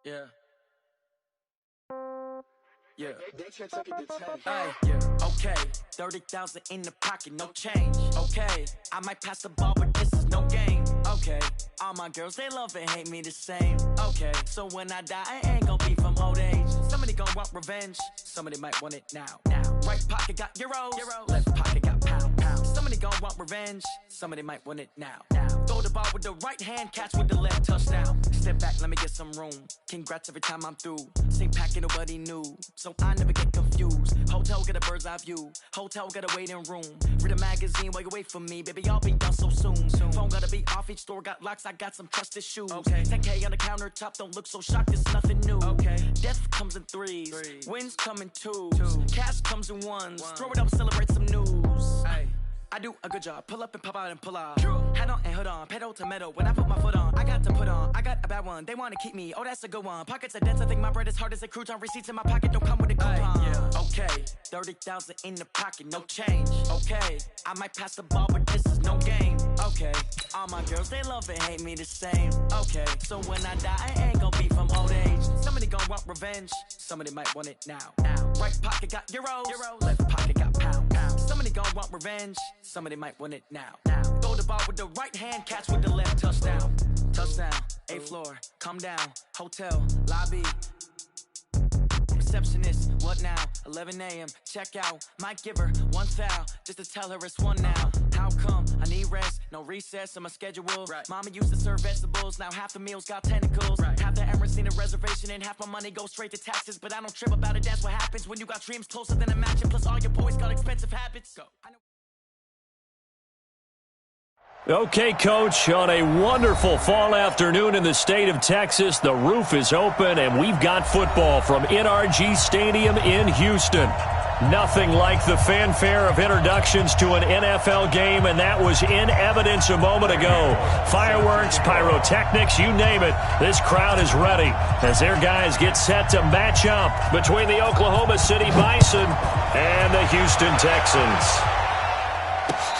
Yeah. Yeah. Okay. 30,000 in the pocket, no change. Okay. I might pass the ball, but this is no game. Okay. All my girls, they love and hate me the same. Okay. So when I die, I ain't gonna be from old age. Somebody gonna want revenge. Somebody might want it now. Right pocket got euros. Left pocket got pound. Somebody gonna want revenge. Somebody might want it now. Throw the ball with the right hand, catch with the left, touchdown. Step back, let me get some room. Congrats every time I'm through. Same packet, nobody knew. So I never get confused. Hotel get a bird's eye view. Hotel got a waiting room. Read a magazine while you wait for me. Baby, I'll be done so soon. Phone gotta be off, each store got locks. I got some trusted shoes. 10K on the countertop, don't look so shocked, it's nothing new. Death comes in threes. Wins come in twos. Cash comes in ones. Throw it up, celebrate some news. I do a good job. Pull up and pop out and pull out. Head on and hood on. Pedal to metal. When I put my foot on, I got to put on. I got a bad one. They want to keep me. Oh, that's a good one. Pockets are dense. I think my bread is hard as a crouton. Receipts in my pocket don't come with a coupon. Okay. 30,000 in the pocket. No change. Okay. I might pass the ball, but this is no game. Okay. All my girls, they love and hate me the same. Okay. So when I die, I ain't gonna be from old age. Somebody gonna want revenge. Somebody might want it now. Right pocket got euros. Left pocket got pound. Somebody gonna want revenge. Somebody might want it now. Throw the ball with the right hand, catch with the left, touchdown. Touchdown, 8th floor, come down, hotel, lobby. Receptionist, what now? 11 a.m., check out. Might give her one foul, just to tell her it's one now. How come? I need rest, no recess in my schedule. Mama used to serve vegetables, now half the meals got tentacles. Half the Emirates need a reservation and half my money goes straight to taxes. But I don't trip about it, that's what happens when you got dreams closer than a match. And plus all your boys got expensive habits. Go. Okay, Coach, on a wonderful fall afternoon in the state of Texas, the roof is open and we've got football from NRG Stadium in Houston. Nothing like the fanfare of introductions to an NFL game, and that was in evidence a moment ago. Fireworks, pyrotechnics, you name it, this crowd is ready as their guys get set to match up between the Oklahoma City Bison and the Houston Texans.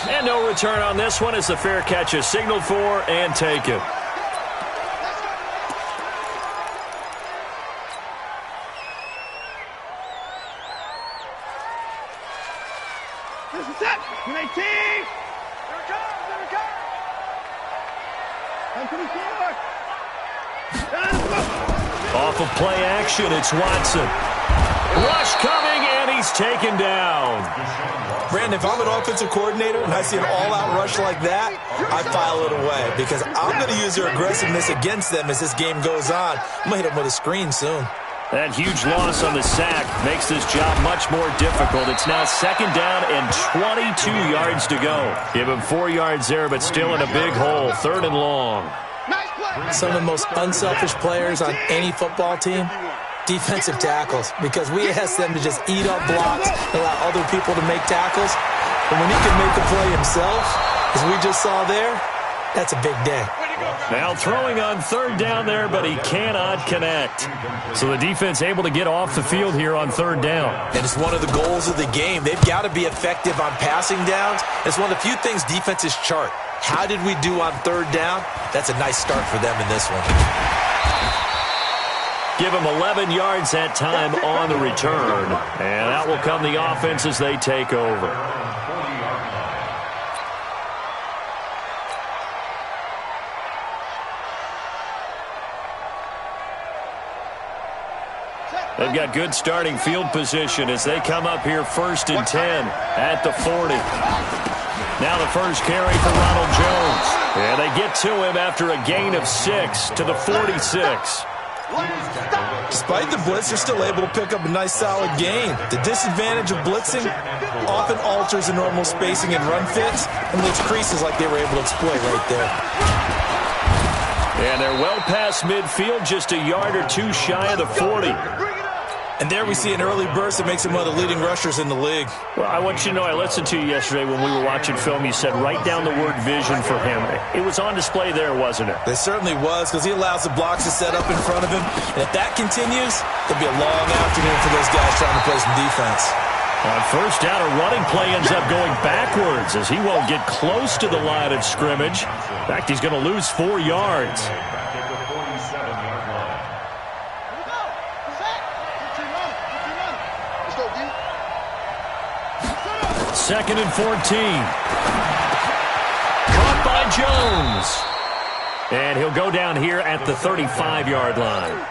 And no return on this one as the fair catch is signaled for and taken. This is set. 18. Here it comes. Here it comes. 124. Off of play action, it's Watson. Rush coming, and he's taken down. Brandon, if I'm an offensive coordinator and I see an all-out rush like that, I file it away because I'm going to use their aggressiveness against them as this game goes on. I'm going to hit them with a screen soon. That huge loss on the sack makes this job much more difficult. It's now 2nd down and 22 yards to go. Give him 4 yards there, but still in a big hole. 3rd and long. Some of the most unselfish players on any football team, defensive tackles, because we ask them to just eat up blocks and allow other people to make tackles. And when he can make the play himself, as we just saw there, that's a big day. Now throwing on 3rd down there, but he cannot connect. So the defense able to get off the field here on 3rd down. And it's one of the goals of the game. They've got to be effective on passing downs. It's one of the few things defenses chart. How did we do on 3rd down? That's a nice start for them in this one. Give him 11 yards that time on the return. And that will come the offense as they take over. They've got good starting field position as they come up here 1st and 10 at the 40. Now the first carry for Ronald Jones. And they get to him after a gain of 6 to the 46. Despite the blitz, they're still able to pick up a nice solid gain. The disadvantage of blitzing often alters the normal spacing and run fits and leaves creases like they were able to exploit right there. And they're well past midfield, just a yard or two shy of the 40. And there we see an early burst that makes him one of the leading rushers in the league. Well, I want you to know, I listened to you yesterday when we were watching film. You said write down the word vision for him. It was on display there, wasn't it? It certainly was, because he allows the blocks to set up in front of him. And if that continues, it'll be a long afternoon for those guys trying to play some defense. On 1st down, a running play ends up going backwards as he won't get close to the line of scrimmage. In fact, he's going to lose 4 yards. 2nd and 14. Caught by Jones. And he'll go down here at the 35-yard line.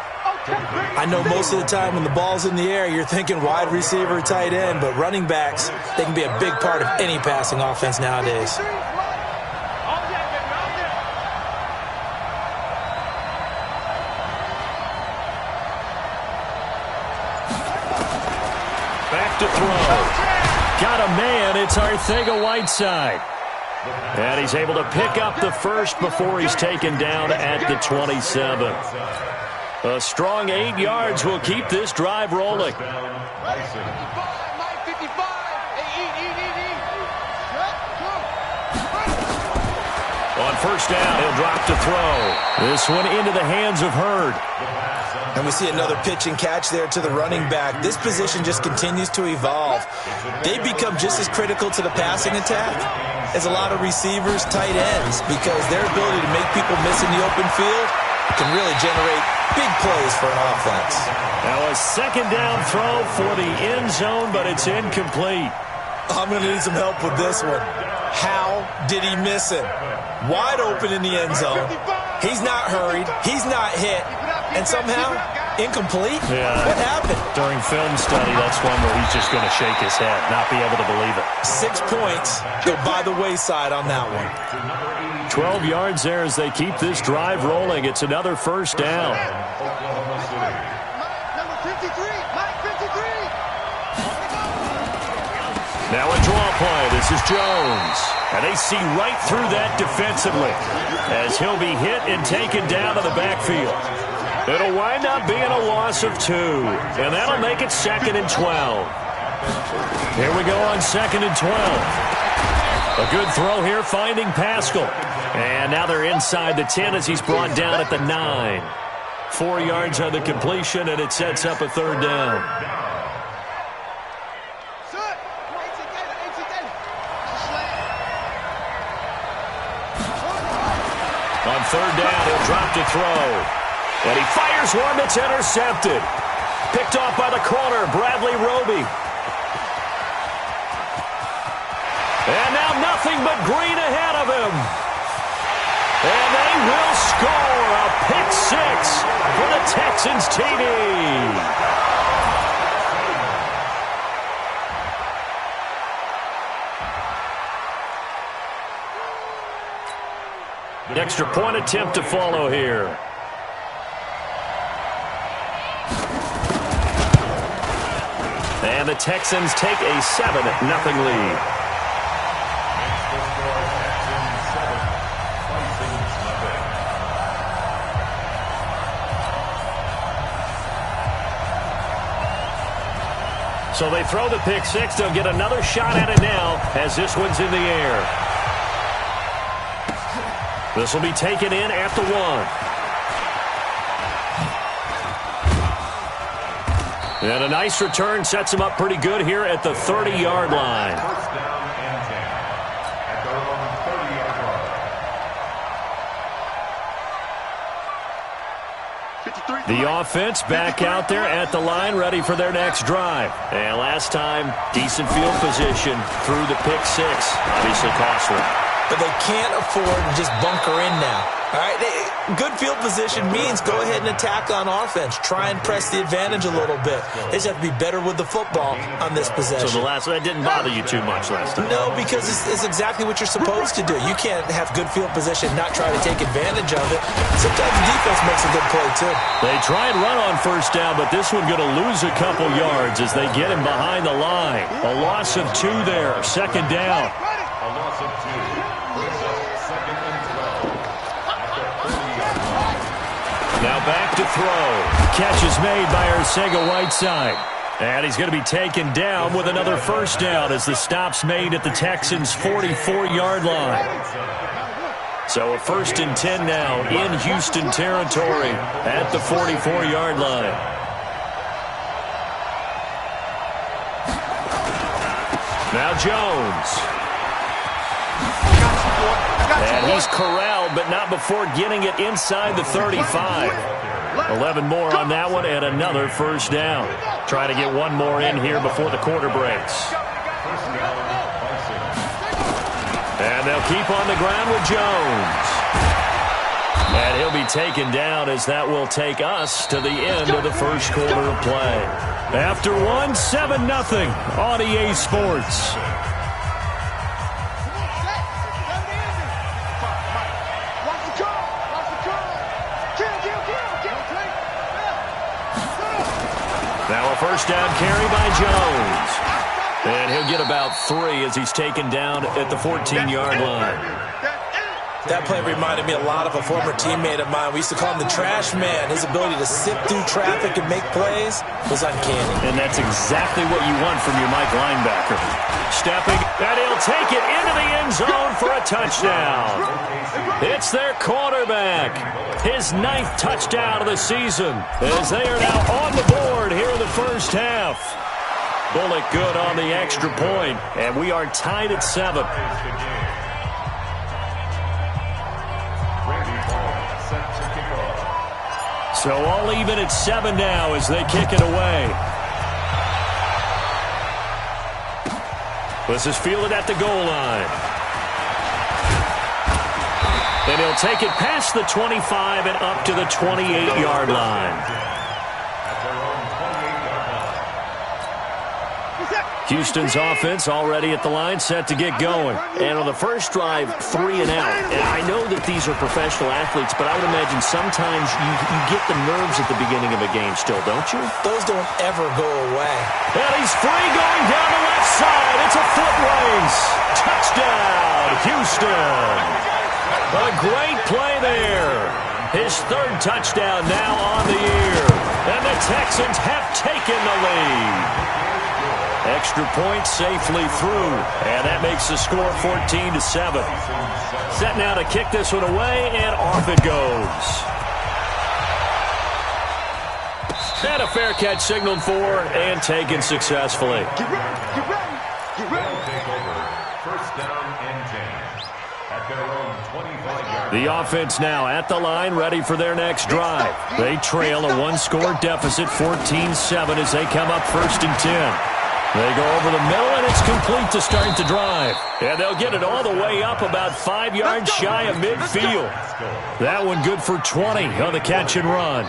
I know most of the time when the ball's in the air, you're thinking wide receiver, tight end, but running backs, they can be a big part of any passing offense nowadays. Back to throw. Got a man. It's Arcega-Whiteside. And he's able to pick up the first before he's taken down at the 27. A strong 8 yards will keep this drive rolling. On first down, he'll drop to throw. This one into the hands of Hurd. And we see another pitch and catch there to the running back. This position just continues to evolve. They become just as critical to the passing attack as a lot of receivers, tight ends, because their ability to make people miss in the open field can really generate big plays for an offense. Now a second down throw for the end zone, but it's incomplete. I'm going to need some help with this one. How did he miss him? Wide open in the end zone. He's not hurried. He's not hit. And somehow, incomplete? Yeah. What happened? During film study, that's one where he's just going to shake his head, not be able to believe it. 6 points go by the wayside on that one. 12 yards there as they keep this drive rolling. It's another first down. Number 53, Mike 53. Now a draw play. This is Jones. And they see right through that defensively as he'll be hit and taken down to the backfield. It'll wind up being a loss of 2. And that'll make it 2nd and 12. Here we go on 2nd and 12. A good throw here finding Pascal. And now they're inside the 10 as he's brought down at the 9. 4 yards on the completion, and it sets up a third down. On third down, he'll drop to throw. And he fires one that's intercepted. Picked off by the corner, Bradley Roby. And now nothing but green ahead of him. And they will score a pick 6 for the Texans TD. Extra point attempt to follow here. And the Texans take a 7-0 lead. So they throw the pick 6. They'll get another shot at it now as this one's in the air. This will be taken in at the 1. And a nice return sets him up pretty good here at the 30-yard line. First down and 10 at their own 30-yard line. The offense back out there at the line, ready for their next drive. And last time, decent field position through the pick 6. Obviously costly. But they can't afford to just bunker in now. All right, good field position means go ahead and attack on offense. Try and press the advantage a little bit. They just have to be better with the football on this possession. So that didn't bother you too much last time? No, because it's exactly what you're supposed to do. You can't have good field position, not try to take advantage of it. Sometimes the defense makes a good play, too. They try and run on first down, but this one going to lose a couple yards as they get him behind the line. A loss of 2 there, second down. A loss of 2. Second and 12. Now back to throw. Catch is made by Arcega-Whiteside. And he's going to be taken down with another first down as the stop's made at the Texans' 44-yard line. So a 1st and 10 now in Houston territory at the 44-yard line. Now Jones. And he's corralled, but not before getting it inside the 35. 11 more on that one and another first down. Trying to get one more in here before the quarter breaks. First down by And they'll keep on the ground with Jones. And he'll be taken down as that will take us to the end of the first quarter of play. After one, 7-0 on EA Sports. Now a first down carry by Jones. And he'll get about 3 as he's taken down at the 14-yard line. That play reminded me a lot of a former teammate of mine. We used to call him the trash man. His ability to sift through traffic and make plays was uncanny. And that's exactly what you want from your Mike linebacker. Stepping, and he'll take it into the end zone for a touchdown. It's their quarterback. His 9th touchdown of the season as they are now on the board here in the first half. Bullock good on the extra point, and we are tied at 7. So all even at 7 now as they kick it away. This is fielded at the goal line. And he'll take it past the 25 and up to the 28-yard line. Houston's offense already at the line, set to get going. And on the first drive, 3 and out. And I know that these are professional athletes, but I would imagine sometimes you get the nerves at the beginning of a game still, don't you? Those don't ever go away. And he's free going down the left side. It's a foot race. Touchdown, Houston. A great play there. His 3rd touchdown now on the year. And the Texans have taken the lead. Extra point safely through, and that makes the score 14-7. Set now to kick this one away, and off it goes. And a fair catch signaled for and taken successfully. Get ready. Take over. First down and 10 at their own 25-yard line. The offense now at the line, ready for their next drive. They trail a 1-score deficit, 14-7, as they come up 1st and 10. They go over the middle, and it's complete to start the drive. And they'll get it all the way up about 5 yards shy of midfield. That one good for 20 on the catch and run.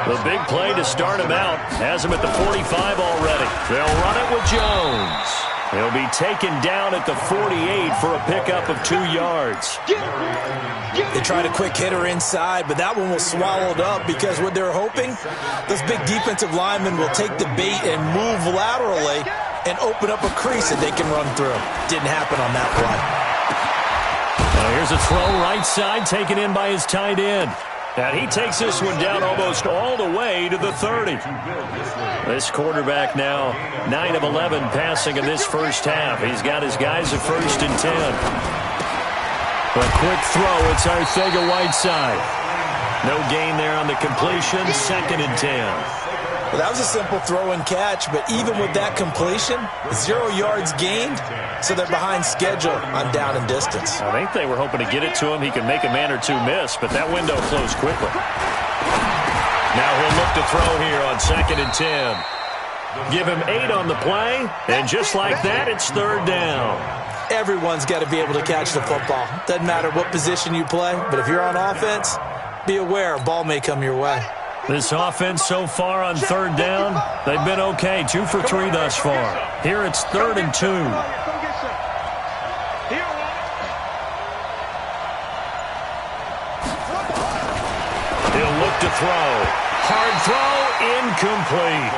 The big play to start him out has him at the 45 already. They'll run it with Jones. He'll be taken down at the 48 for a pickup of 2 yards. They tried a quick hitter inside, but that one was swallowed up because what they're hoping, those big defensive linemen will take the bait and move laterally and open up a crease that they can run through. Didn't happen on that play. Here's a throw right side taken in by his tight end. And he takes this one down almost all the way to the 30. This quarterback now 9 of 11 passing in this first half. He's got his guys at 1st and 10. A quick throw. It's Arcega-Whiteside. No gain there on the completion. 2nd and 10. Well, that was a simple throw and catch, but even with that completion, 0 yards gained, so they're behind schedule on down and distance. I think they were hoping to get it to him. He can make a man or two miss, but that window closed quickly. Now he'll look to throw here on 2nd and 10. Give him 8 on the play, and just like that, it's 3rd down. Everyone's got to be able to catch the football. Doesn't matter what position you play, but if you're on offense, be aware a ball may come your way. This offense so far on 3rd down, they've been okay. 2 for 3 thus far. Here it's 3rd and 2. He'll look to throw. Hard throw, incomplete.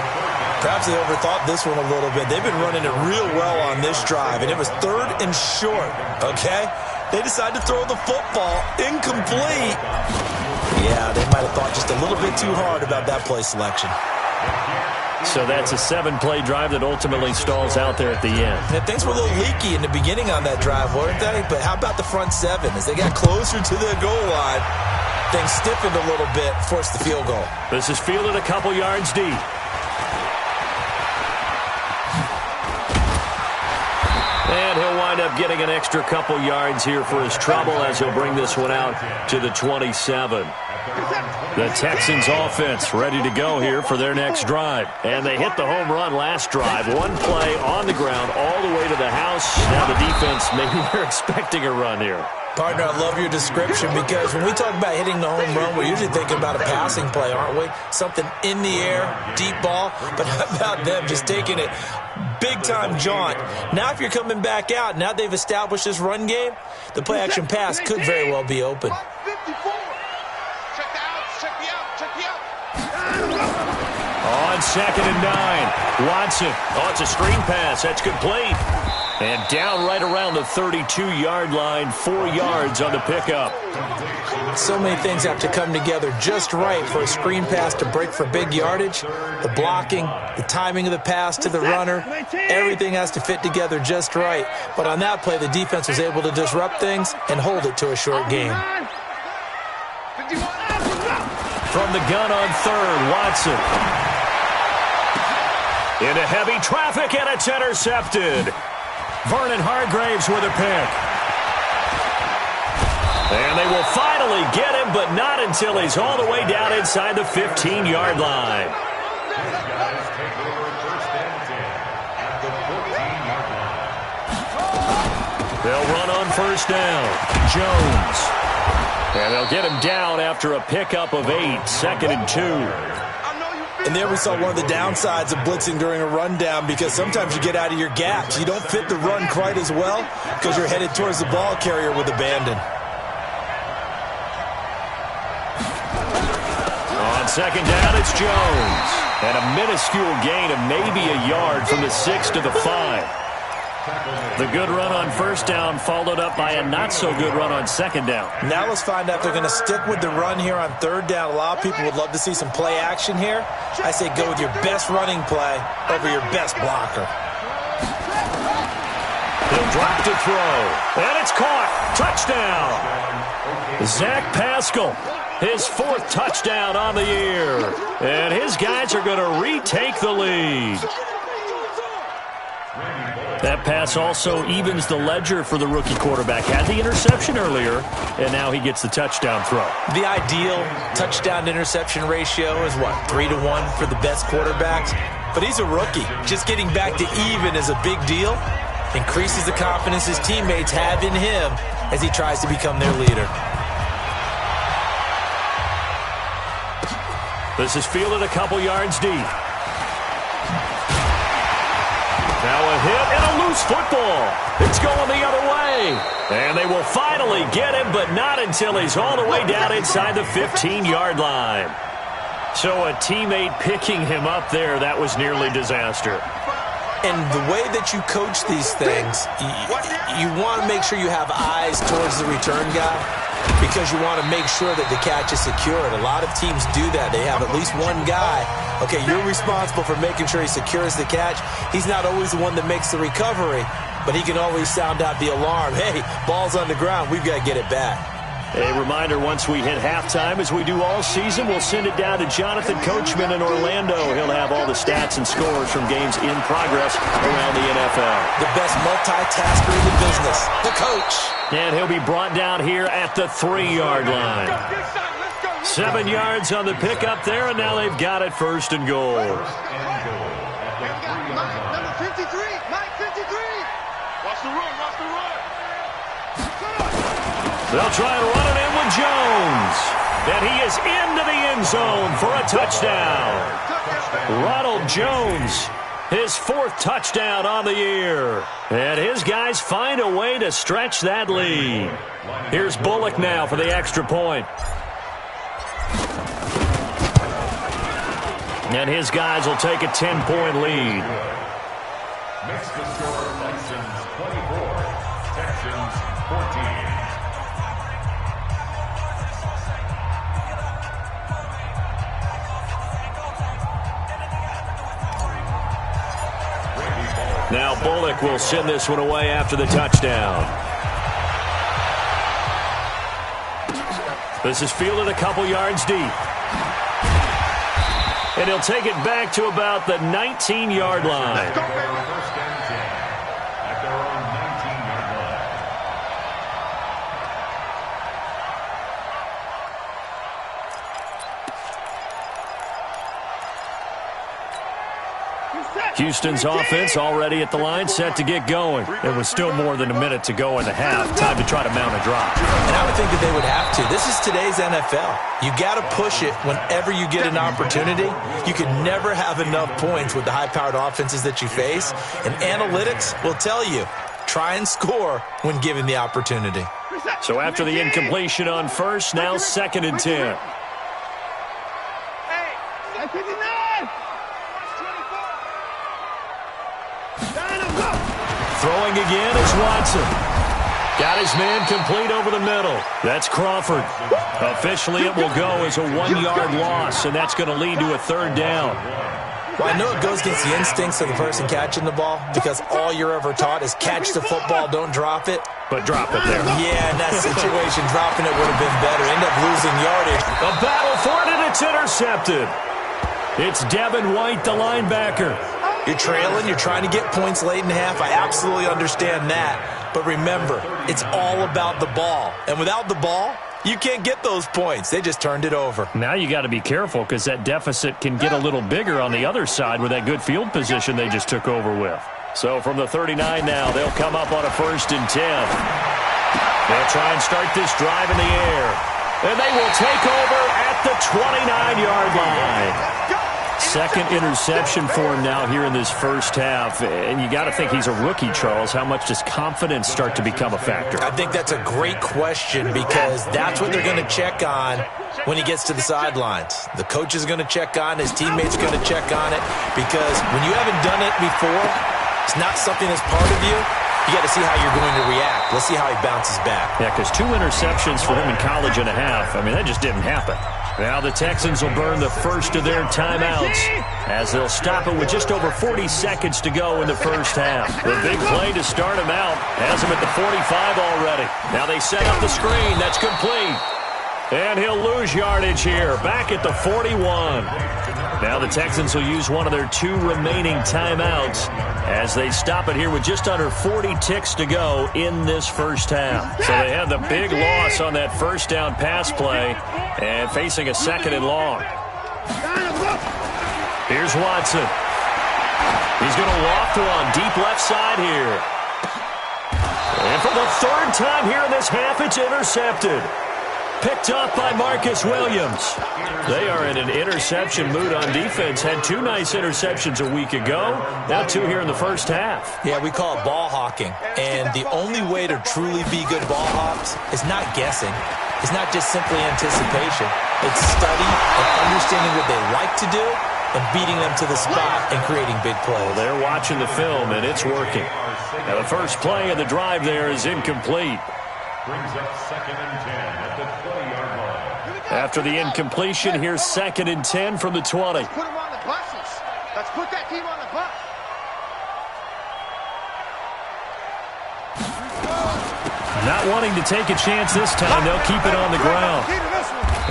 Perhaps they overthought this one a little bit. They've been running it real well on this drive, and it was 3rd and short, okay? They decided to throw the football incomplete. Yeah, they might have thought just a little bit too hard about that play selection. So that's a 7-play drive that ultimately stalls out there at the end. And things were a little leaky in the beginning on that drive, weren't they? But how about the front 7? As they got closer to the goal line, things stiffened a little bit, forced the field goal. This is fielded a couple yards deep. And he'll wind up getting an extra couple yards here for his trouble as he'll bring this one out to the 27. The Texans offense ready to go here for their next drive. And they hit the home run last drive. One play on the ground all the way to the house. Now the defense, maybe they're expecting a run here. Partner, I love your description because when we talk about hitting the home run, we're usually thinking about a passing play, aren't we? Something in the air, deep ball. But how about them just taking it big-time jaunt? Now if you're coming back out, now they've established this run game, the play-action pass could very well be open. On 2nd and 9, Watson. Oh, it's a screen pass. That's complete. And down right around the 32-yard line, 4 yards on the pickup. So many things have to come together just right for a screen pass to break for big yardage. The blocking, the timing of the pass to the runner, everything has to fit together just right. But on that play, the defense was able to disrupt things and hold it to a short game. From the gun on 3rd, Watson. Into heavy traffic, and it's intercepted. Vernon Hargraves with a pick. And they will finally get him, but not until he's all the way down inside the 15-yard line. They'll run on 1st down. Jones. And they'll get him down after a pickup of 8, 2nd and 2. And there we saw one of the downsides of blitzing during a rundown because sometimes you get out of your gaps. You don't fit the run quite as well because you're headed towards the ball carrier with abandon. On 2nd down, it's Jones. And a minuscule gain of maybe a yard from the 6 to the 5. The good run on 1st down followed up by a not-so-good run on 2nd down. Now let's find out if they're going to stick with the run here on 3rd down. A lot of people would love to see some play action here. I say go with your best running play over your best blocker. He'll drop to throw. And it's caught. Touchdown. Zach Pascal, his 4th touchdown on the year. And his guys are going to retake the lead. That pass also evens the ledger for the rookie quarterback. Had the interception earlier, and now he gets the touchdown throw. The ideal touchdown-interception ratio is, what, 3-to-1 for the best quarterbacks? But he's a rookie. Just getting back to even is a big deal. Increases the confidence his teammates have in him as he tries to become their leader. This is fielded a couple yards deep. Now a hit and a loose football. It's going the other way. And they will finally get him, but not until he's all the way down inside the 15-yard line. So a teammate picking him up there, that was nearly disaster. And the way that you coach these things, you want to make sure you have eyes towards the return guy because you want to make sure that the catch is secured. A lot of teams do that. They have at least one guy. Okay, you're responsible for making sure he secures the catch. He's not always the one that makes the recovery, but he can always sound out the alarm. Hey, ball's on the ground. We've got to get it back. A reminder, once we hit halftime, as we do all season, we'll send it down to Jonathan Coachman in Orlando. He'll have all the stats and scores from games in progress around the NFL. The best multitasker in the business, the coach. And he'll be brought down here at the 3-yard line. 7 yards on the pickup there, and now they've got it 1st and goal. Number 53, Mike 53. Watch the run, watch the run. They'll try and run it in with Jones. And he is into the end zone for a touchdown. Ronald Jones, his 4th touchdown on the year. And his guys find a way to stretch that lead. Here's Bullock now for the extra point. And his guys will take a 10-point lead. Makes the score Texans 24, Texans 14. Now Bullock will send this one away after the touchdown. This is fielded a couple yards deep. And he'll take it back to about the 19-yard line. First and 10 at their own 19-yard Houston's offense already at the line, set to get going. It was still more than a minute to go in the half. Time to try to mount a drop. And I would think that they would have to. This is today's NFL. You got to push it whenever you get an opportunity. You can never have enough points with the high-powered offenses that you face. And analytics will tell you, try and score when given the opportunity. So after the incompletion on first, now 2nd and 10. Throwing again is Watson. Got his man complete over the middle. That's Crawford. Officially, it will go as a 1-yard loss, and that's going to lead to a 3rd down. Well, I know it goes against the instincts of the person catching the ball because all you're ever taught is catch the football, don't drop it. But drop it there. Yeah, in that situation, dropping it would have been better. End up losing yardage. A battle for it, and it's intercepted. It's Devin White, the linebacker. You're trailing. You're trying to get points late in the half. I absolutely understand that. But remember, it's all about the ball. And without the ball, you can't get those points. They just turned it over. Now you got to be careful because that deficit can get a little bigger on the other side with that good field position they just took over with. So from the 39 now, they'll come up on a 1st and 10. They'll try and start this drive in the air. And they will take over at the 29-yard line. 2nd interception for him now here in this first half. And you got to think he's a rookie, Charles. How much does confidence start to become a factor? I think that's a great question because that's what they're going to check on when he gets to the sidelines. The coach is going to check on it. His teammates are going to check on it because when you haven't done it before, it's not something that's part of you. You got to see how you're going to react. Let's see how he bounces back. Yeah, because 2 interceptions for him in college and a half. I mean, that just didn't happen. Now the Texans will burn the first of their timeouts as they'll stop it with just over 40 seconds to go in the first half. The big play to start him out has him at the 45 already. Now they set up the screen. That's complete. And he'll lose yardage here, back at the 41. Now the Texans will use one of their 2 remaining timeouts as they stop it here with just under 40 ticks to go in this first half. So they had the big loss on that first down pass play and facing a 2nd and long. Here's Watson. He's going to loft one deep left side here. And for the 3rd time here in this half, it's intercepted. Picked up by Marcus Williams. They are in an interception mood on defense. Had 2 nice interceptions a week ago. Now 2 here in the first half. Yeah, we call it ball hawking. And the only way to truly be good ball hawks is not guessing. It's not just simply anticipation. It's study and understanding what they like to do and beating them to the spot and creating big plays. Well, they're watching the film, and it's working. Now the first play of the drive there is incomplete. Brings up 2nd and 10 at the 20-yard line. After the incompletion, here's 2nd and 10 from the 20. Let's put them on the buses. Let's put that team on the bus. Not wanting to take a chance this time, they'll keep it on the ground.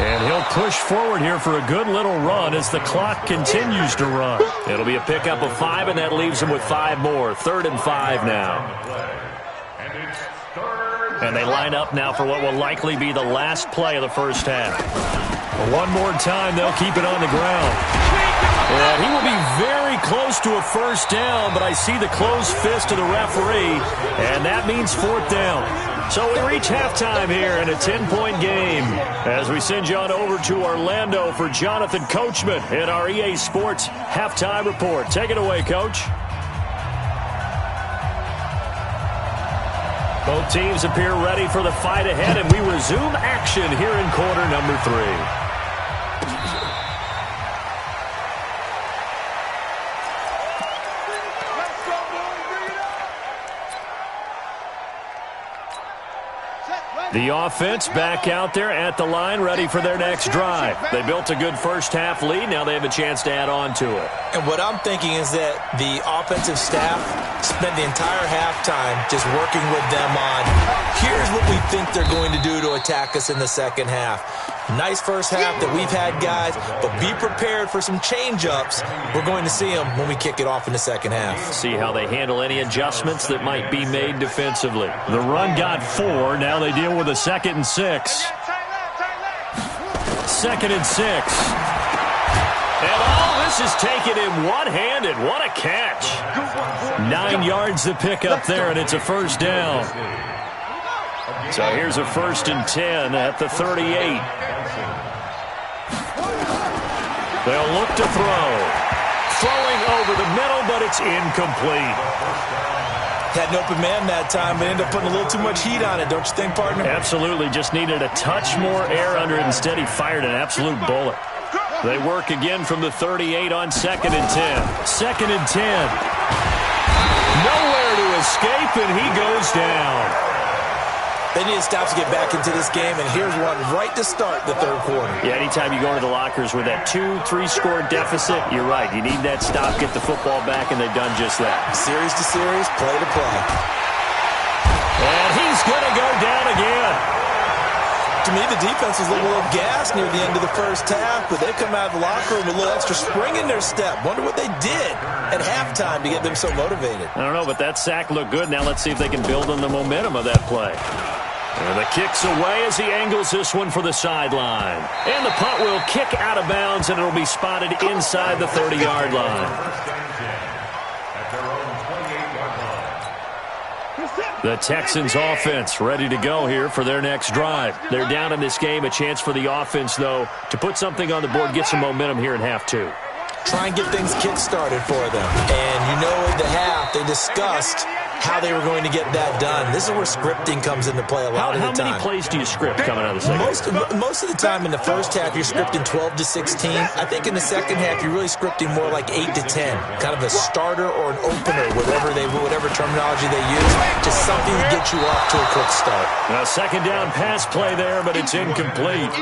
And he'll push forward here for a good little run as the clock continues to run. It'll be a pickup of 5, and that leaves him with 5 more. 3rd and 5 now. And they line up now for what will likely be the last play of the first half. One more time, they'll keep it on the ground. And he will be very close to a first down, but I see the closed fist of the referee, and that means 4th down. So we reach halftime here in a 10-point game as we send you on over to Orlando for Jonathan Coachman in our EA Sports Halftime Report. Take it away, Coach. Both teams appear ready for the fight ahead, and we resume action here in quarter number 3. The offense back out there at the line, ready for their next drive. They built a good first half lead. Now they have a chance to add on to it. And what I'm thinking is that the offensive staff spent the entire halftime just working with them on, here's what we think they're going to do to attack us in the second half. Nice first half that we've had, guys, but be prepared for some change-ups. We're going to see them when we kick it off in the second half. See how they handle any adjustments that might be made defensively. The run got 4. Now they deal with a 2nd and 6. 2nd and 6. And all this is taken in one-handed. What a catch. 9 yards to pick up there, and it's a first down. So here's a 1st and 10 at the 38. They'll look to throw. Throwing over the middle, but it's incomplete. Had an open man that time, but ended up putting a little too much heat on it, don't you think, partner? Absolutely. Just needed a touch more air under it. Instead, he fired an absolute bullet. They work again from the 38 on 2nd and 10. 2nd and 10. Nowhere to escape, and he goes down. They need to stop to get back into this game, and here's one right to start the 3rd quarter. Yeah, anytime you go into the lockers with that 2-3 score deficit, you're right. You need that stop, get the football back, and they've done just that. Series to series, play to play. And he's going to go down again. To me, the defense was a little gassed near the end of the first half, but they come out of the locker room with a little extra spring in their step. Wonder what they did at halftime to get them so motivated. I don't know, but that sack looked good. Now let's see if they can build on the momentum of that play. And the kick's away as he angles this one for the sideline. And the punt will kick out of bounds, and it'll be spotted inside the 30-yard line. The Texans offense ready to go here for their next drive. They're down in this game. A chance for the offense, though, to put something on the board, get some momentum here in half 2. Try and get things kick-started for them. And you know at the half they discussed how they were going to get that done. This is where scripting comes into play a lot of the time. How many plays do you script coming out of the second? Most of the time in the first half, you're scripting 12 to 16. I think in the second half, you're really scripting more like 8 to 10. Kind of a starter or an opener, whatever terminology they use. Just something to get you off to a quick start. A 2nd down pass play there, but it's incomplete.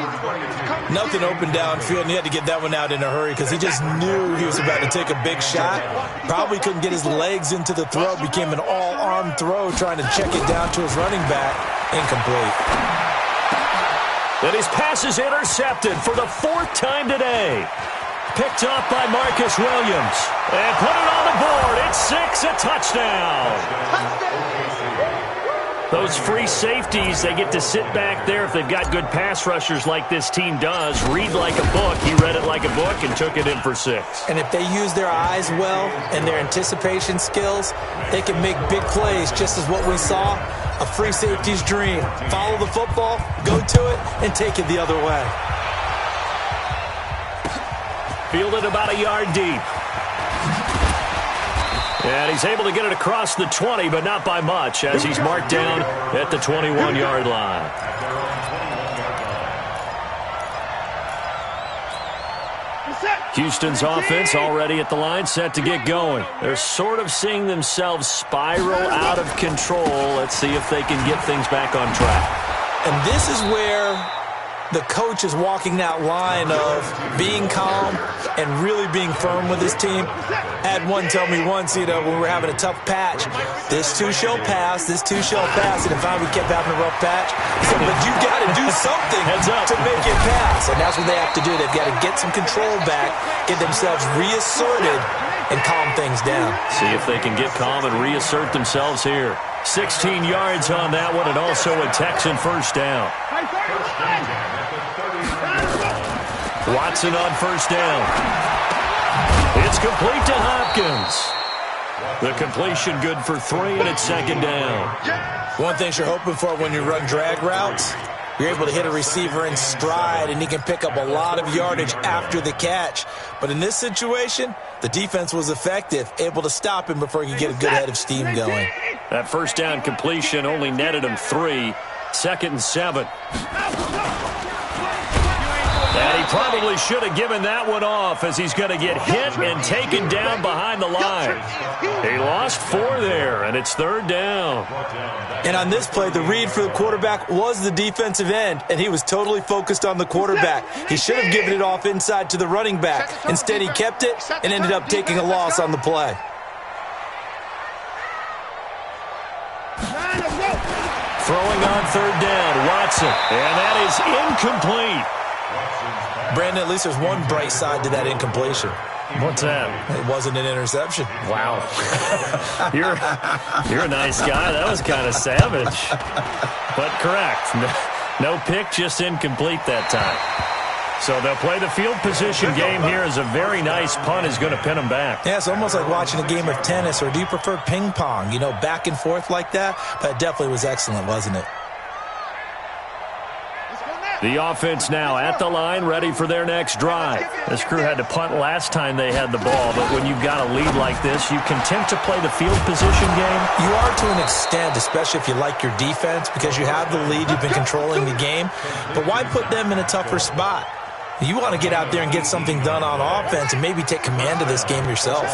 Nothing open downfield, and he had to get that one out in a hurry because he just knew he was about to take a big shot. Probably couldn't get his legs into the throw. Became an all-arm throw trying to check it down to his running back. Incomplete. And his pass is intercepted for the 4th time today. Picked off by Marcus Williams. And put it on the board. It's 6, a touchdown. Those free safeties, they get to sit back there if they've got good pass rushers like this team does. Read like a book. He read it like a book and took it in for 6. And if they use their eyes well and their anticipation skills, they can make big plays, just as what we saw. A free safety's dream. Follow the football, go to it, and take it the other way. Fielded about a yard deep. And he's able to get it across the 20, but not by much, as he's marked down at the 21-yard line. Houston's offense already at the line, set to get going. They're sort of seeing themselves spiral out of control. Let's see if they can get things back on track. And this is where the coach is walking that line of being calm and really being firm with his team. I had one tell me once, when we were having a tough patch, this too shall pass, this too shall pass. And if we kept having a rough patch, he said, but you got to do something to make it pass. And that's what they have to do. They've got to get some control back, get themselves reasserted, and calm things down. See if they can get calm and reassert themselves here. 16 yards on that one, and also a Texan 1st down. Watson on 1st down. It's complete to Hopkins. The completion good for 3, and it's 2nd down. One thing you're hoping for when you run drag routes, you're able to hit a receiver in stride, and he can pick up a lot of yardage after the catch. But in this situation, the defense was effective, able to stop him before he could get a good head of steam going. That 1st down completion only netted him 3. 2nd and 7. And he probably should have given that one off, as he's going to get hit and taken down behind the line. He lost 4 there, and it's 3rd down. And on this play, the read for the quarterback was the defensive end, and he was totally focused on the quarterback. He should have given it off inside to the running back. Instead, he kept it and ended up taking a loss on the play. Throwing on 3rd down, Watson, and that is incomplete. Brandon, at least there's one bright side to that incompletion. What's that? It wasn't an interception. Wow. You're a nice guy. That was kind of savage. But correct. No pick, just incomplete that time. So they'll play the field position game here as a very nice punt is going to pin them back. Yeah, it's almost like watching a game of tennis, or do you prefer ping pong? You know, back and forth like that? But it definitely was excellent, wasn't it? The offense now at the line, ready for their next drive. This crew had to punt last time they had the ball, but when you've got a lead like this, you can attempt to play the field position game. You are to an extent, especially if you like your defense, because you have the lead, you've been controlling the game. But why put them in a tougher spot? You want to get out there and get something done on offense and maybe take command of this game yourself.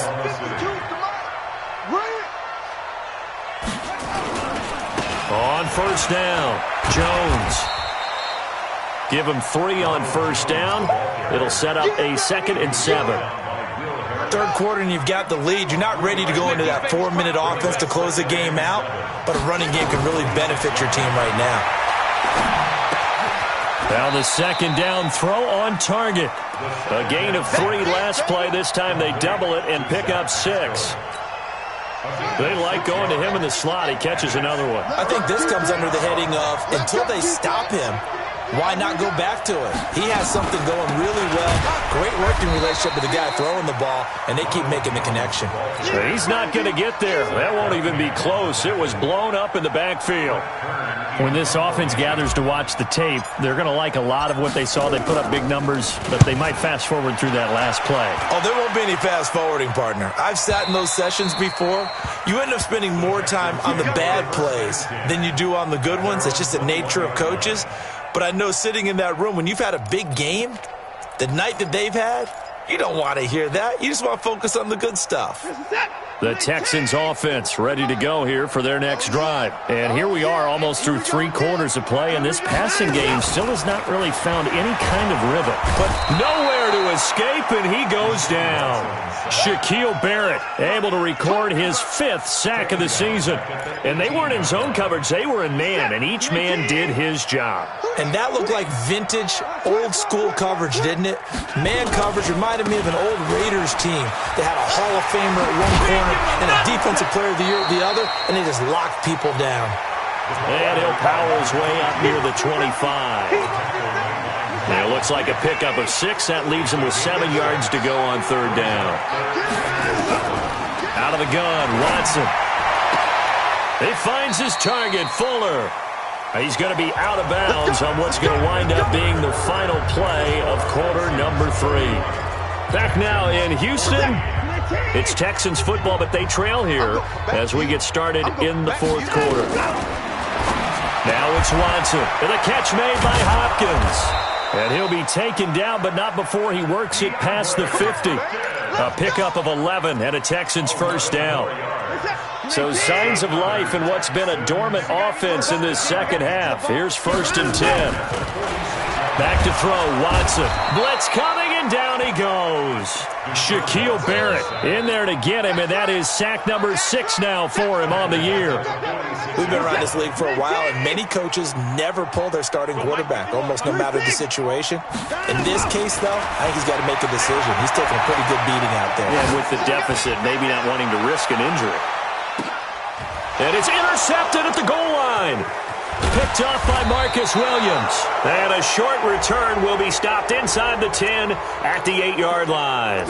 On first down, Jones. Give him 3 on first down. It'll set up a 2nd and 7. Third quarter and you've got the lead. You're not ready to go into that 4-minute offense to close the game out, but a running game can really benefit your team right now. Now the 2nd down throw on target. A gain of 3 last play. This time they double it and pick up 6. They like going to him in the slot. He catches another one. I think this comes under the heading of, until they stop him, why not go back to it? He has something going really well. Great working relationship with the guy throwing the ball, and they keep making the connection. He's not going to get there. That won't even be close. It was blown up in the backfield. When this offense gathers to watch the tape, they're going to like a lot of what they saw. They put up big numbers, but they might fast forward through that last play. Oh, there won't be any fast forwarding, partner. I've sat in those sessions before. You end up spending more time on the bad plays than you do on the good ones. It's just the nature of coaches. But I know sitting in that room, when you've had a big game, the night that they've had, you don't want to hear that. You just want to focus on the good stuff. The Texans offense ready to go here for their next drive. And here we are almost through 3 quarters of play, and this passing game still has not really found any kind of rhythm. But nowhere to escape, and he goes down. Shaquille Barrett able to record his 5th sack of the season. And they weren't in zone coverage, they were in man, and each man did his job. And that looked like vintage, old-school coverage, didn't it? Man coverage reminded me of an old Raiders team that had a Hall of Famer at one corner and a Defensive Player of the Year at the other, and they just locked people down. And he'll power his way up near the 25. And it looks like a pickup of 6. That leaves him with 7 yards to go on 3rd down. Out of the gun, Watson. He finds his target, Fuller. He's going to be out of bounds on what's going to wind up being the final play of quarter number 3. Back now in Houston. It's Texans football, but they trail here as we get started in the 4th quarter. Now it's Watson. And a catch made by Hopkins. And he'll be taken down, but not before he works it past the 50. A pickup of 11 and a Texans first down. So signs of life in what's been a dormant offense in this second half. Here's 1st and 10. Back to throw, Watson. Blitz coming, and down he goes. Shaquille Barrett in there to get him, and that is sack number 6 now for him on the year. We've been around this league for a while, and many coaches never pull their starting quarterback, almost no matter the situation. In this case, though, I think he's got to make a decision. He's taking a pretty good beating out there. Yeah, with the deficit, maybe not wanting to risk an injury. And it's intercepted at the goal line. Picked off by Marcus Williams. And a short return will be stopped inside the 10 at the 8-yard line.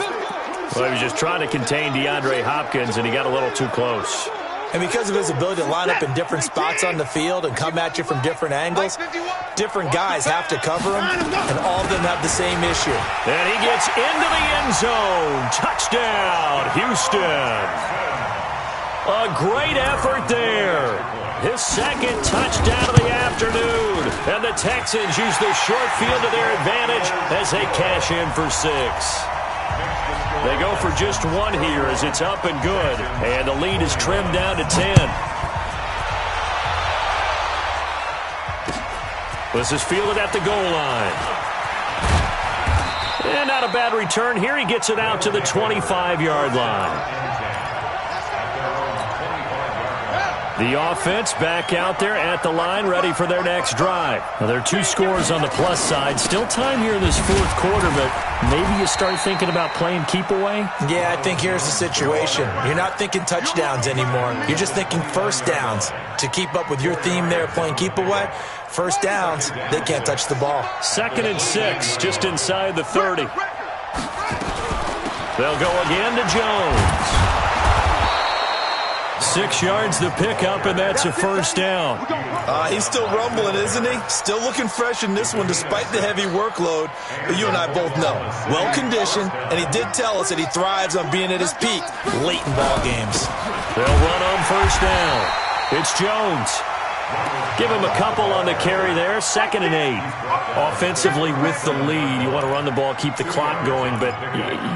Well, he was just trying to contain DeAndre Hopkins, and he got a little too close. And because of his ability to line up in different spots on the field and come at you from different angles, different guys have to cover him, and all of them have the same issue. And he gets into the end zone. Touchdown, Houston. A great effort there. His 2nd touchdown of the afternoon. And the Texans use the short field to their advantage as they cash in for 6. They go for just 1 here as it's up and good. And the lead is trimmed down to 10. This is fielded at the goal line. And not a bad return here. He gets it out to the 25-yard line. The offense back out there at the line, ready for their next drive. Now, there are 2 scores on the plus side. Still time here in this 4th quarter, but maybe you start thinking about playing keep away? Yeah, I think here's the situation. You're not thinking touchdowns anymore. You're just thinking first downs. To keep up with your theme there, playing keep away, first downs, they can't touch the ball. 2nd and 6, just inside the 30. They'll go again to Jones. 6 yards the pickup, and that's a first down. He's still rumbling, isn't he? Still looking fresh in this one despite the heavy workload. But you and I both know, well-conditioned, and he did tell us that he thrives on being at his peak late in ball games. They'll run on first down. It's Jones. Give him a couple on the carry there. 2nd and 8. Offensively with the lead, you want to run the ball, keep the clock going, but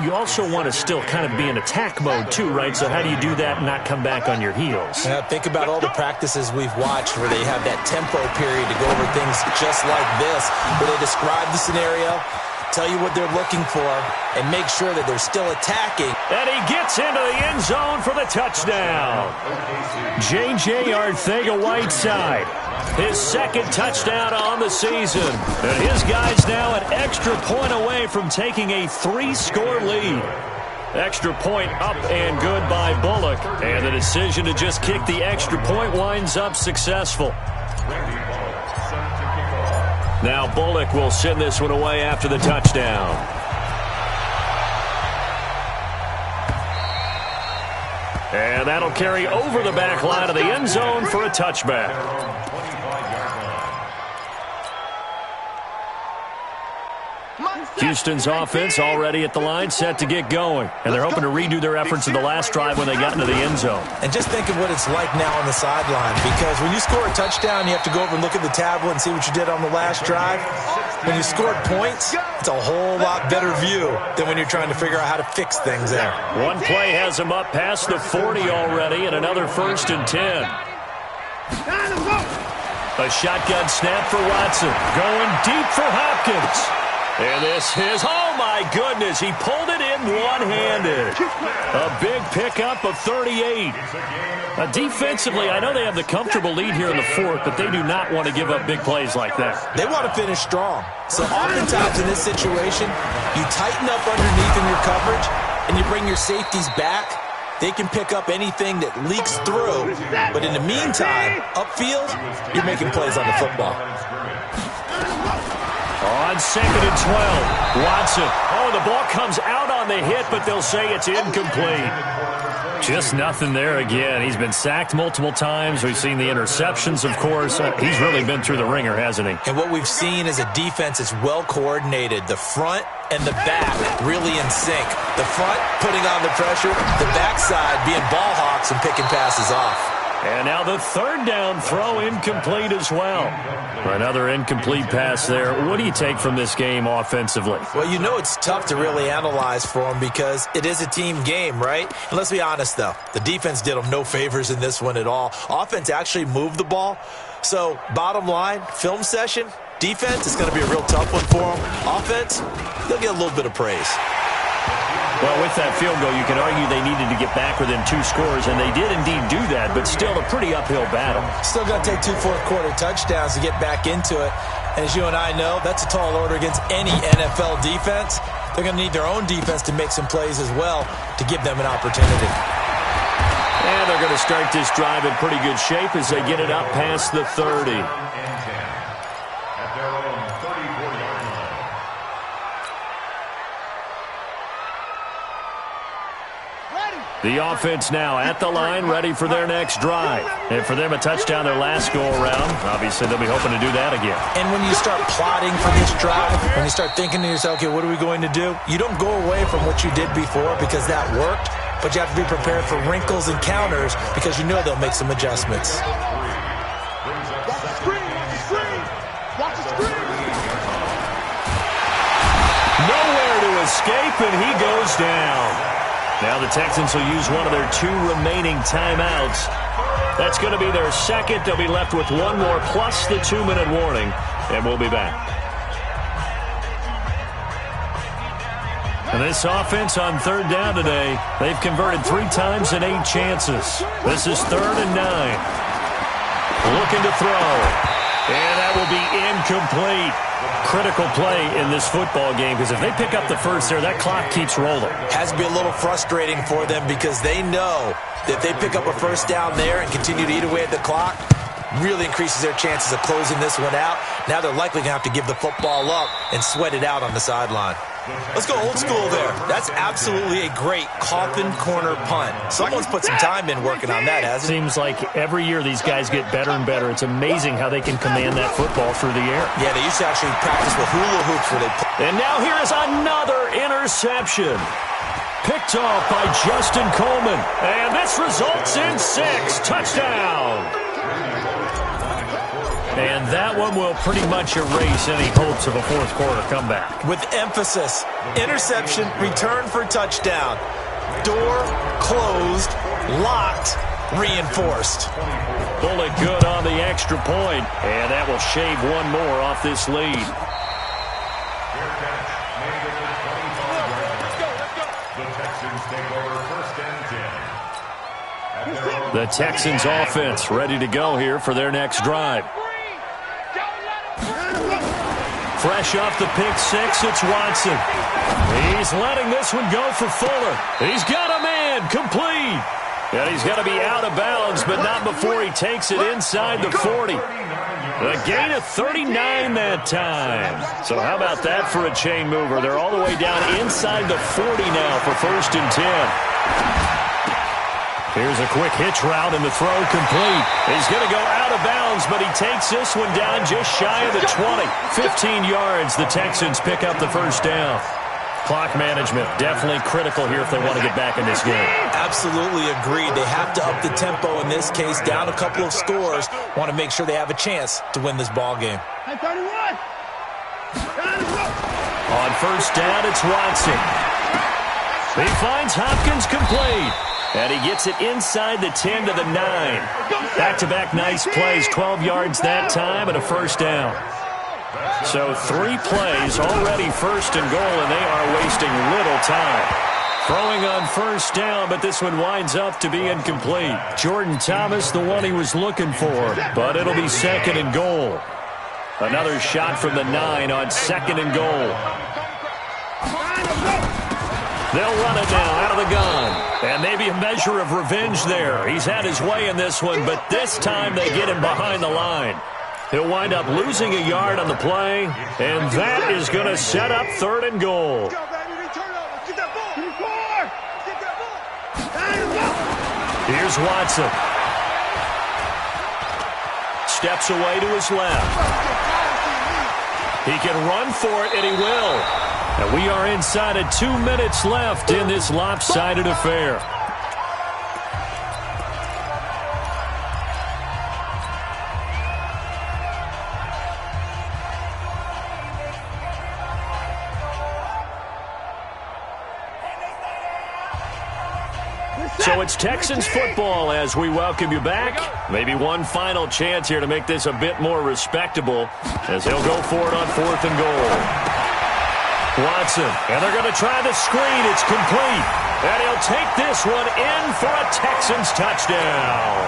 you also want to still kind of be in attack mode too, right? So how do you do that and not come back on your heels? Yeah, think about all the practices we've watched where they have that tempo period to go over things just like this, where they describe the scenario, tell you what they're looking for, and make sure that they're still attacking. And he gets into the end zone for the touchdown. J.J. Arcega-Whiteside, his 2nd touchdown on the season. And his guy's now an extra point away from taking a 3-score lead. Extra point up and good by Bullock. And the decision to just kick the extra point winds up successful. Now Bullock will send this one away after the touchdown. And that'll carry over the back line of the end zone for a touchback. Houston's offense already at the line, set to get going. And they're hoping to redo their efforts in the last drive when they got into the end zone. And just think of what it's like now on the sideline, because when you score a touchdown, you have to go over and look at the tablet and see what you did on the last drive. When you scored points, it's a whole lot better view than when you're trying to figure out how to fix things there. One play has them up past the 40 already, and another 1st and 10. A shotgun snap for Watson. Going deep for Hopkins. And this is, oh my goodness, he pulled it in one-handed. A big pickup of 38. Defensively, I know they have the comfortable lead here in the 4th, but they do not want to give up big plays like that. They want to finish strong. So oftentimes in this situation, you tighten up underneath in your coverage, and you bring your safeties back. They can pick up anything that leaks through. But in the meantime, upfield, you're making plays on the football. On 2nd and 12, Watson. Oh, the ball comes out on the hit, but they'll say it's incomplete. Just nothing there again. He's been sacked multiple times. We've seen the interceptions, of course. He's really been through the ringer, hasn't he? And what we've seen is a defense that's well coordinated. The front and the back really in sync. The front putting on the pressure, the backside being ball hawks and picking passes off. And now the 3rd down throw incomplete as well. Another incomplete pass there. What do you take from this game offensively? Well, you know it's tough to really analyze for them because it is a team game, right? And let's be honest, though. The defense did them no favors in this one at all. Offense actually moved the ball. So, bottom line, film session, defense is going to be a real tough one for them. Offense, they'll get a little bit of praise. Well, with that field goal, you can argue they needed to get back within 2 scores, and they did indeed do that, but still a pretty uphill battle. Still going to take 2 fourth-quarter touchdowns to get back into it. And as you and I know, that's a tall order against any NFL defense. They're going to need their own defense to make some plays as well to give them an opportunity. And they're going to start this drive in pretty good shape as they get it up past the 30. The offense now at the line, ready for their next drive. And for them, a touchdown their last go-around. Obviously, they'll be hoping to do that again. And when you start plotting for this drive, when you start thinking to yourself, okay, what are we going to do? You don't go away from what you did before because that worked, but you have to be prepared for wrinkles and counters because you know they'll make some adjustments. Watch the screen, watch the screen, watch the screen. Nowhere to escape, and he goes down. Now the Texans will use one of their 2 remaining timeouts. That's going to be their 2nd. They'll be left with 1 more plus the 2-minute warning, and we'll be back. And this offense on 3rd down today, they've converted 3 times in 8 chances. This is 3rd and 9. Looking to throw. And that will be incomplete. Critical play in this football game, because if they pick up the first there, that clock keeps rolling. Has to be a little frustrating for them because they know that if they pick up a first down there and continue to eat away at the clock, really increases their chances of closing this one out. Now they're likely going to have to give the football up and sweat it out on the sideline. Let's go old school there. That's absolutely a great coffin corner punt. Someone's put some time in working on that, hasn't it? Seems like every year these guys get better and better. It's amazing how they can command that football through the air. Yeah, they used to actually practice with hula hoops where they... And now here is another interception. Picked off by Justin Coleman. And this results in 6. Touchdown. And that one will pretty much erase any hopes of a fourth quarter comeback. With emphasis, interception, return for touchdown. Door closed, locked, reinforced. Bullet good on the extra point, and that will shave one more off this lead. The Texans offense ready to go here for their next drive. Fresh off the pick six, it's Watson. He's letting this one go for Fuller. He's got a man, complete. And he's got to be out of bounds, but not before he takes it inside the 40. A gain of 39 that time. So how about that for a chain mover? They're all the way down inside the 40 now for 1st and 10. Here's a quick hitch route, and the throw complete. He's going to go out of bounds, but he takes this one down just shy of the 20. 15 yards, the Texans pick up the first down. Clock management, definitely critical here if they want to get back in this game. Absolutely agreed. They have to up the tempo in this case, down a couple of scores. Want to make sure they have a chance to win this ball game. On first down, it's Watson. He finds Hopkins complete. And he gets it inside the 10 to the 9. Back-to-back nice plays, 12 yards that time and a first down. So 3 plays, already 1st and goal, and they are wasting little time. Throwing on first down, but this one winds up to be incomplete. Jordan Thomas, the one he was looking for, but it'll be 2nd and goal. Another shot from the 9 on 2nd and goal. They'll run it now out of the gun. And maybe a measure of revenge there. He's had his way in this one, but this time they get him behind the line. He'll wind up losing a yard on the play, and that is going to set up 3rd and goal. Here's Watson. Steps away to his left. He can run for it, and he will. And we are inside of 2 minutes left in this lopsided affair. So it's Texans football as we welcome you back. Maybe one final chance here to make this a bit more respectable as they'll go for it on 4th and goal. Watson, and they're going to try the screen. It's complete. And he'll take this one in for a Texans touchdown.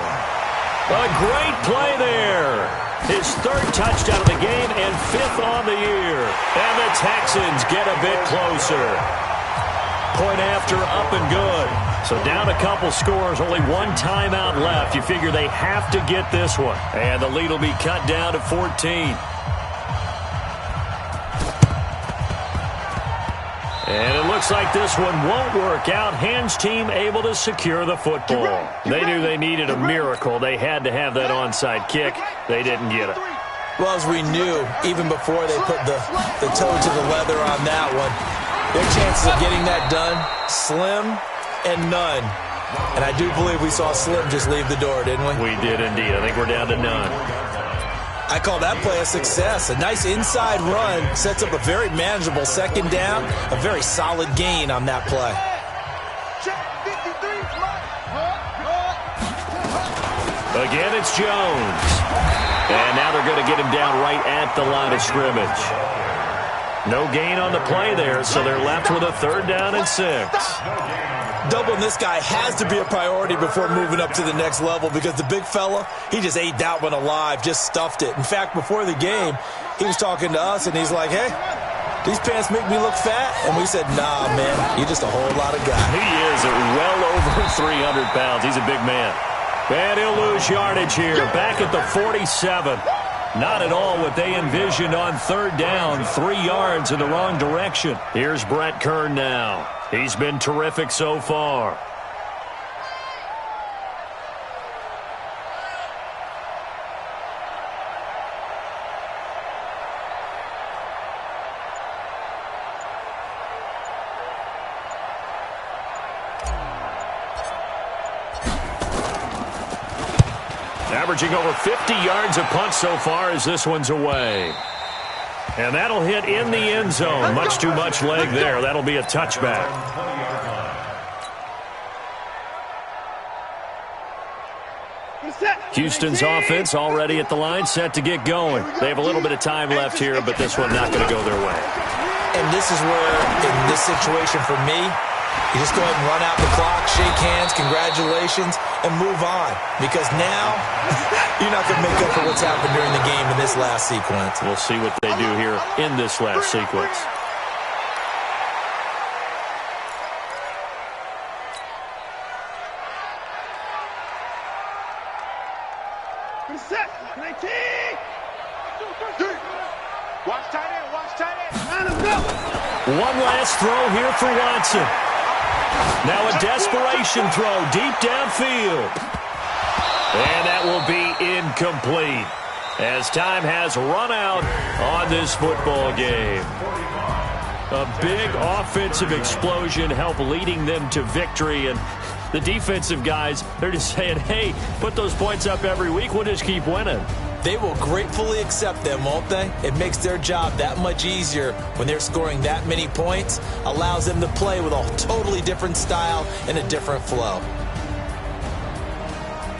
A great play there. His 3rd touchdown of the game and 5th on the year. And the Texans get a bit closer. Point after, up and good. So down a couple scores, only 1 timeout left. You figure they have to get this one. And the lead will be cut down to 14. And it looks like this one won't work out. Hands team able to secure the football. They knew they needed a miracle. They had to have that onside kick. They didn't get it. Well, as we knew, even before they put the toe to the leather on that one, their chances of getting that done, slim and none. And I do believe we saw Slim just leave the door, didn't we? We did indeed. I think we're down to none. I call that play a success. A nice inside run sets up a very manageable 2nd down. A very solid gain on that play. Again, it's Jones. And now they're going to get him down right at the line of scrimmage. No gain on the play there, so they're left with a 3rd down and 6. Doubling this guy has to be a priority before moving up to the next level because the big fella, he just ate that one alive, just stuffed it. In fact, before the game, he was talking to us, and he's like, hey, these pants make me look fat? And we said, nah, man, you're just a whole lot of guy. He is at well over 300 pounds. He's a big man. And he'll lose yardage here, back at the 47. Not at all what they envisioned on 3rd down, 3 yards in the wrong direction. Here's Brett Kern now. He's been terrific so far. Averaging over 50 yards a punt so far as this one's away. And that'll hit in the end zone. Much too much leg there. That'll be a touchback. Houston's offense already at the line, set to get going. They have a little bit of time left here, but this one not going to go their way. And this is where, in this situation for me, you just go ahead and run out the clock, shake hands, congratulations, and move on. Because now, you're not going to make up for what's happened during the game in this last sequence. We'll see what they do here in this last sequence. Set. 19. Watch tight end. Watch tight end. Let's go. One last throw here for Watson. Now a desperation throw deep downfield. And that will be incomplete as time has run out on this football game. A big offensive explosion helped leading them to victory, and the defensive guys, they're just saying, hey, put those points up every week, we'll just keep winning. They will gratefully accept them, won't they? It makes their job that much easier when they're scoring that many points, allows them to play with a totally different style and a different flow.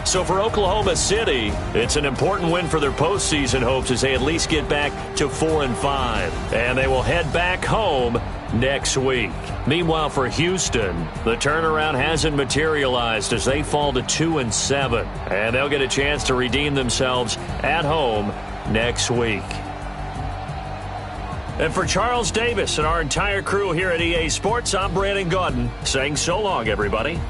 So for Oklahoma City, it's an important win for their postseason hopes as they at least get back to 4-5. And they will head back home next week. Meanwhile, for Houston, the turnaround hasn't materialized as they fall to 2-7. And they'll get a chance to redeem themselves at home next week. And for Charles Davis and our entire crew here at EA Sports, I'm Brandon Gaudin saying so long, everybody.